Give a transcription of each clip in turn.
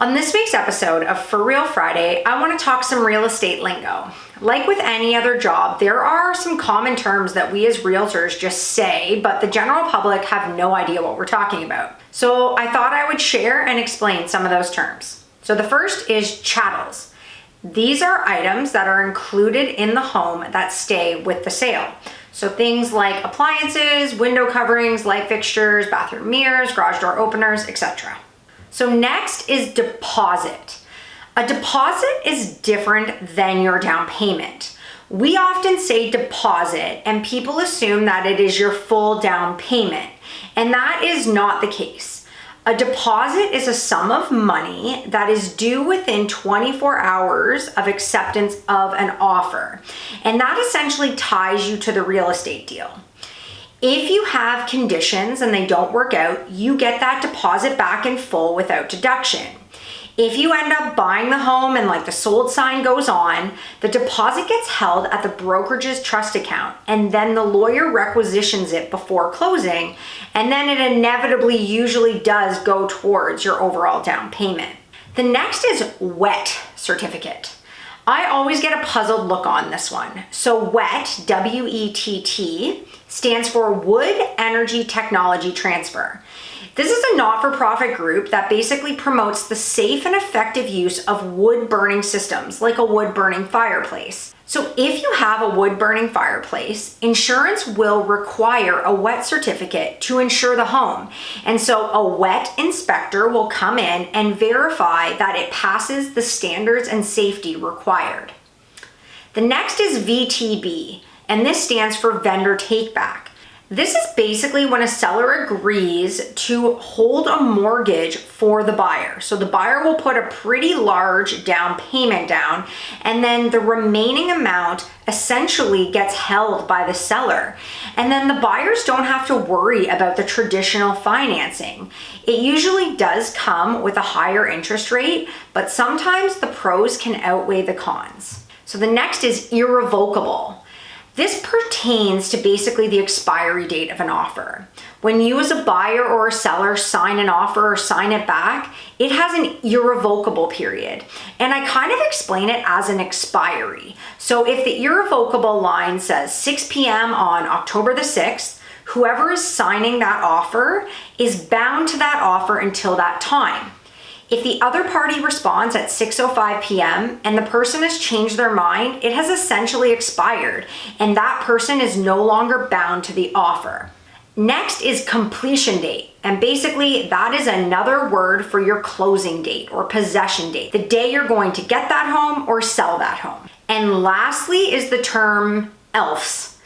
On this week's episode of For Real Friday, I want to talk some real estate lingo. Like with any other job, there are some common terms that we as realtors just say, but the general public have no idea what we're talking about. So I thought I would share and explain some of those terms. So the first is chattels. These are items that are included in the home that stay with the sale. So things like appliances, window coverings, light fixtures, bathroom mirrors, garage door openers, etc. So next is deposit. A deposit is different than your down payment. We often say deposit and people assume that it is your full down payment, and that is not the case. A deposit is a sum of money that is due within 24 hours of acceptance of an offer, and that essentially ties you to the real estate deal. If you have conditions and they don't work out, you get that deposit back in full without deduction. If you end up buying the home and like the sold sign goes on, the deposit gets held at the brokerage's trust account, and then the lawyer requisitions it before closing, and then it inevitably usually does go towards your overall down payment. The next is WETT certificate. I always get a puzzled look on this one. So WETT, W-E-T-T, stands for Wood Energy Technology Transfer. This is a not-for-profit group that basically promotes the safe and effective use of wood-burning systems, like a wood-burning fireplace. So if you have a wood-burning fireplace, insurance will require a WETT certificate to insure the home. And so a WETT inspector will come in and verify that it passes the standards and safety required. The next is VTB, and this stands for vendor takeback. This is basically when a seller agrees to hold a mortgage for the buyer. So the buyer will put a pretty large down payment down, and then the remaining amount essentially gets held by the seller. And then the buyers don't have to worry about the traditional financing. It usually does come with a higher interest rate, but sometimes the pros can outweigh the cons. So the next is irrevocable. This pertains to basically the expiry date of an offer. When you as a buyer or a seller sign an offer or sign it back, it has an irrevocable period. And I kind of explain it as an expiry. So if the irrevocable line says 6 p.m. on October the 6th, whoever is signing that offer is bound to that offer until that time. If the other party responds at 6:05 p.m. and the person has changed their mind, it has essentially expired, and that person is no longer bound to the offer. Next is completion date, and basically that is another word for your closing date or possession date, the day you're going to get that home or sell that home. And lastly is the term ELFs.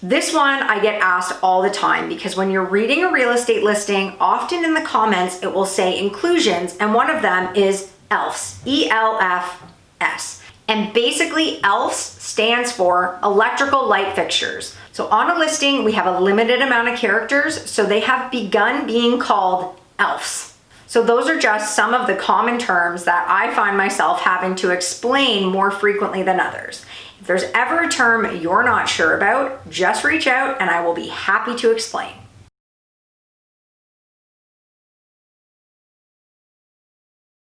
This one I get asked all the time because when you're reading a real estate listing, often in the comments it will say inclusions, and one of them is ELFs, E-L-F-S. And basically ELFs stands for electrical light fixtures. So on a listing, we have a limited amount of characters, so they have begun being called ELFs. So those are just some of the common terms that I find myself having to explain more frequently than others. If there's ever a term you're not sure about, just reach out and I will be happy to explain.